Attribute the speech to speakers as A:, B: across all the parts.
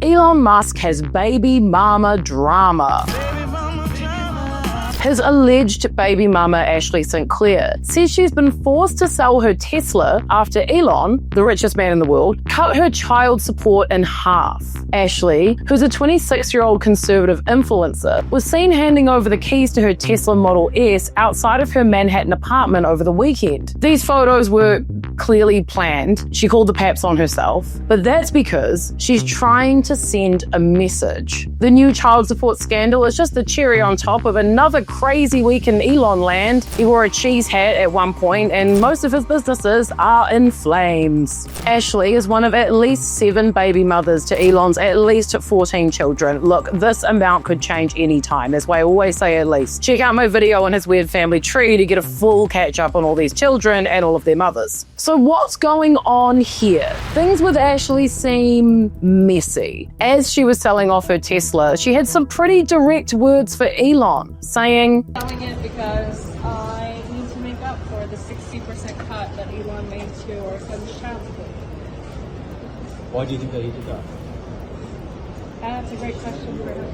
A: Elon Musk has baby mama drama. His alleged baby mama, Ashley St.Clair, says she's been forced to sell her Tesla after Elon, the richest man in the world, cut her child support in half. Ashley, who's a 26-year-old conservative influencer, was seen handing over the keys to her Tesla Model S outside of her Manhattan apartment over the weekend. These photos were clearly planned. She called the paps on herself, but that's because she's trying to send a message. The new child support scandal is just the cherry on top of another crazy week in Elon land. He wore a cheese hat at one point, and most of his businesses are in flames. Ashley is one of at least 7 baby mothers to Elon's at least 14 children. Look, this amount could change anytime. That's why I always say at least. Check out my video on his weird family tree to get a full catch up on all these children and all of their mothers. So what's going on here? Things with Ashley seem messy. As she was selling off her Tesla, she had some pretty direct words for Elon, saying,
B: "Selling it because I need to make up for the 60% cut that Elon made to our son's child support."
C: Why do you think that he did that?
B: That's a great question for him.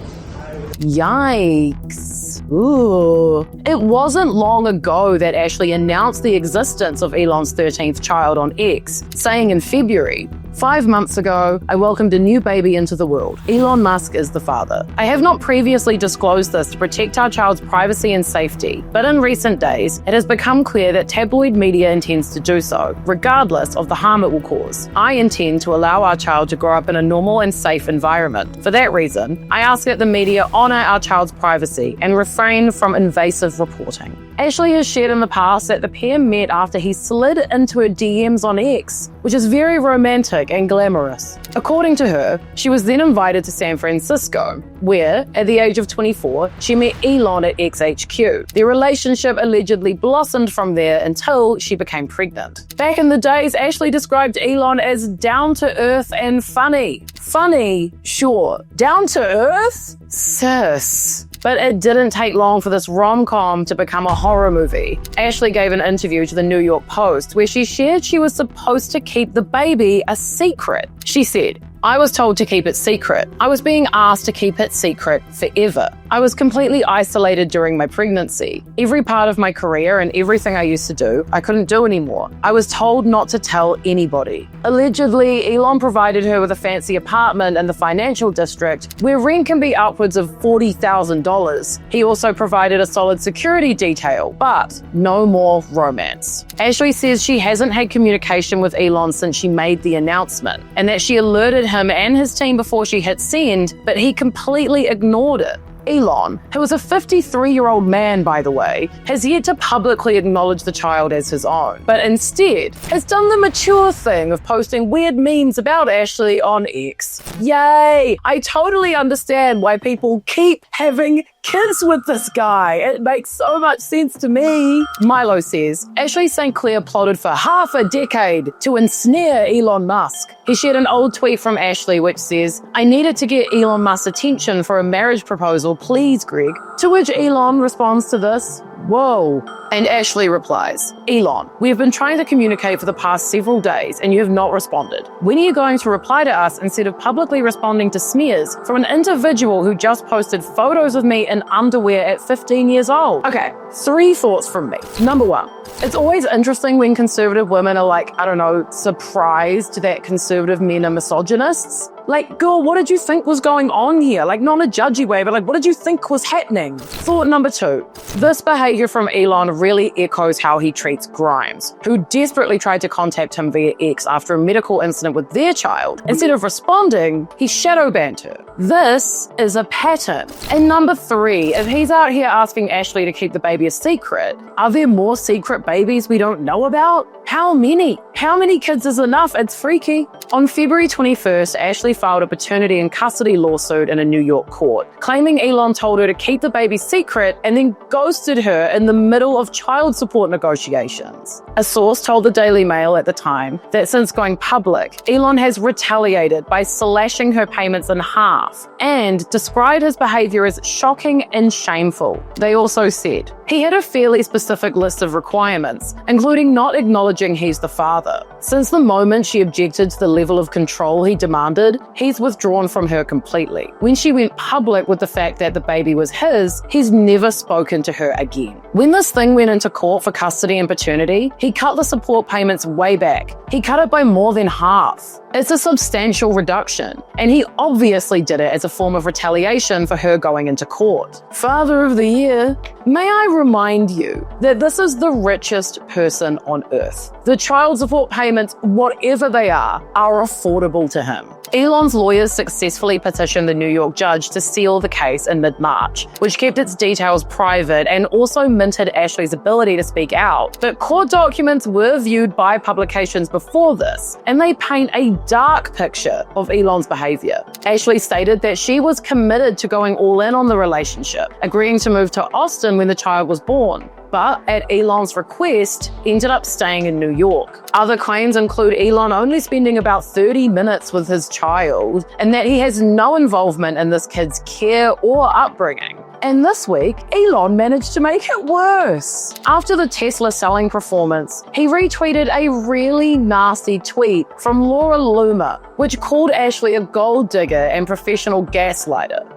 A: Yikes. Ooh. It wasn't long ago that Ashley announced the existence of Elon's 13th child on X, saying in February, 5 months ago, I welcomed a new baby into the world. Elon Musk is the father. I have not previously disclosed this to protect our child's privacy and safety, but in recent days, it has become clear that tabloid media intends to do so, regardless of the harm it will cause. I intend to allow our child to grow up in a normal and safe environment. For that reason, I ask that the media honor our child's privacy and refrain from invasive reporting. Ashley has shared in the past that the pair met after he slid into her DMs on X, which is very romantic and glamorous. According to her, she was then invited to San Francisco, where, at the age of 24, she met Elon at XHQ. Their relationship allegedly blossomed from there until she became pregnant. Back in the days, Ashley described Elon as down-to-earth and funny. Funny? Sure. Down-to-earth? Sis. But it didn't take long for this rom-com to become a horror movie. Ashley gave an interview to the New York Post where she shared she was supposed to keep the baby a secret. She said, I was told to keep it secret. I was being asked to keep it secret forever. I was completely isolated during my pregnancy. Every part of my career and everything I used to do, I couldn't do anymore. I was told not to tell anybody. Allegedly, Elon provided her with a fancy apartment in the financial district where rent can be upwards of $40,000. He also provided a solid security detail, but no more romance. Ashley says she hasn't had communication with Elon since she made the announcement, and that she alerted him and his team before she hit send, but he completely ignored it. Elon, who is a 53-year-old man, by the way, has yet to publicly acknowledge the child as his own, but instead has done the mature thing of posting weird memes about Ashley on X. Yay! I totally understand why people keep having kids with this guy. It makes so much sense to me. Milo says, Ashley St.Clair plotted for half a decade to ensnare Elon Musk. He shared an old tweet from Ashley which says, I needed to get Elon Musk's attention for a marriage proposal, please, Greg. To which Elon responds to this, whoa. And Ashley replies, Elon, we have been trying to communicate for the past several days and you have not responded. When are you going to reply to us instead of publicly responding to smears from an individual who just posted photos of me in underwear at 15 years old? Okay, 3 thoughts from me. Number 1, it's always interesting when conservative women are like, I don't know, surprised that conservative men are misogynists. Like, girl, what did you think was going on here? Like, not in a judgy way, but like, what did you think was happening? Thought number 2, this behavior from Elon really echoes how he treats Grimes, who desperately tried to contact him via X after a medical incident with their child. Instead of responding, he shadow banned her. This is a pattern. And number 3, if he's out here asking Ashley to keep the baby a secret, are there more secret babies we don't know about? How many? How many kids is enough? It's freaky. On February 21st, Ashley filed a paternity and custody lawsuit in a New York court, claiming Elon told her to keep the baby secret and then ghosted her in the middle of child support negotiations. A source told the Daily Mail at the time that since going public, Elon has retaliated by slashing her payments in half and described his behavior as shocking and shameful. They also said he had a fairly specific list of requirements, including not acknowledging he's the father. Since the moment she objected to the level of control he demanded, he's withdrawn from her completely. When she went public with the fact that the baby was his, he's never spoken to her again. When this thing went into court for custody and paternity, he cut the support payments way back. He cut it by more than half. It's a substantial reduction, and he obviously did it as a form of retaliation for her going into court. Father of the Year. May I remind you that this is the richest person on earth. The child support payments, whatever they are affordable to him. Elon's lawyers successfully petitioned the New York judge to seal the case in mid-March, which kept its details private and also minted Ashley's ability to speak out. But court documents were viewed by publications before this, and they paint a dark picture of Elon's behavior. Ashley stated that she was committed to going all in on the relationship, agreeing to move to Austin when the child was born, but at Elon's request, ended up staying in New York. Other claims include Elon only spending about 30 minutes with his child, and that he has no involvement in this kid's care or upbringing. And this week, Elon managed to make it worse. After the Tesla selling performance, he retweeted a really nasty tweet from Laura Loomer, which called Ashley a gold digger and professional gaslighter.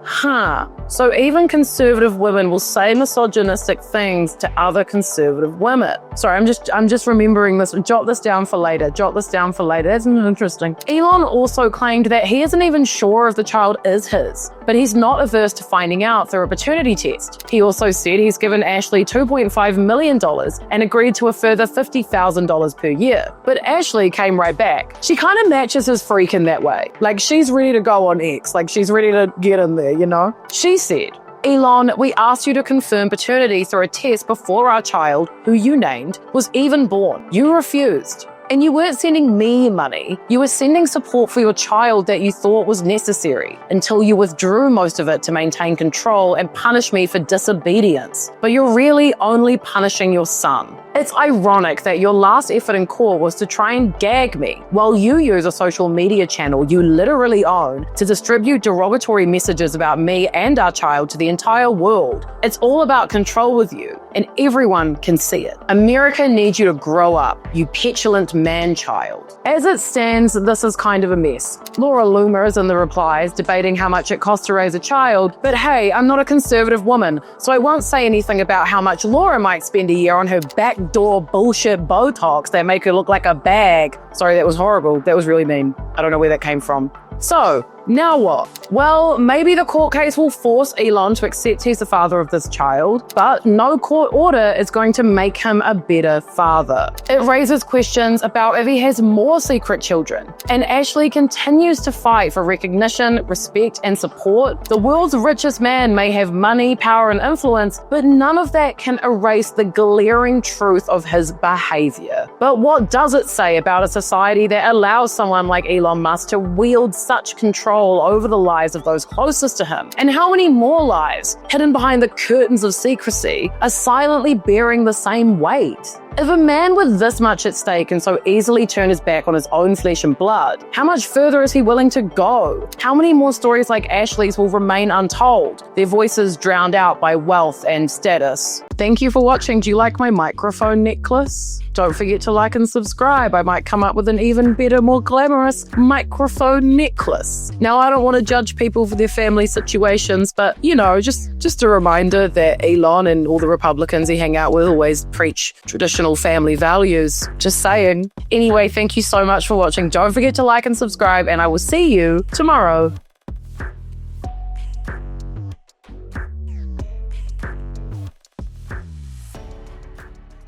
A: So even conservative women will say misogynistic things to other conservative women. Sorry, I'm just remembering this. Jot this down for later. That's interesting. Elon also claimed that he isn't even sure if the child is his, but he's not averse to finding out through a paternity test. He also said he's given Ashley $2.5 million and agreed to a further $50,000 per year. But Ashley came right back. She kind of matches his freak in that way. Like, she's ready to go on X. Like, she's ready to get in there, you know? She said, Elon, we asked you to confirm paternity through a test before our child, who you named, was even born. You refused. And you weren't sending me money. You were sending support for your child that you thought was necessary until you withdrew most of it to maintain control and punish me for disobedience. But you're really only punishing your son. It's ironic that your last effort in court was to try and gag me while you use a social media channel you literally own to distribute derogatory messages about me and our child to the entire world. It's all about control with you, and everyone can see it. America needs you to grow up, you petulant man-child. As it stands, this is kind of a mess. Laura Loomer is in the replies, debating how much it costs to raise a child, but hey, I'm not a conservative woman, so I won't say anything about how much Laura might spend a year on her backdoor bullshit Botox that make her look like a bag. Sorry, that was horrible. That was really mean. I don't know where that came from. So, now what? Well, maybe the court case will force Elon to accept he's the father of this child, but no court order is going to make him a better father. It raises questions about if he has more secret children. And Ashley continues to fight for recognition, respect, and support. The world's richest man may have money, power, and influence, but none of that can erase the glaring truth of his behavior. But what does it say about a society that allows someone like Elon Musk to wield such control over the lives of those closest to him? And how many more lives, hidden behind the curtains of secrecy, are silently bearing the same weight? If a man with this much at stake can so easily turn his back on his own flesh and blood, how much further is he willing to go? How many more stories like Ashley's will remain untold, their voices drowned out by wealth and status? Thank you for watching. Do you like my microphone necklace? Don't forget to like and subscribe. I might come up with an even better, more glamorous microphone necklace. Now, I don't want to judge people for their family situations, but, you know, just a reminder that Elon and all the Republicans he hang out with always preach traditional family values. Just saying. Anyway, thank you so much for watching. Don't forget to like and subscribe, and I will see you tomorrow.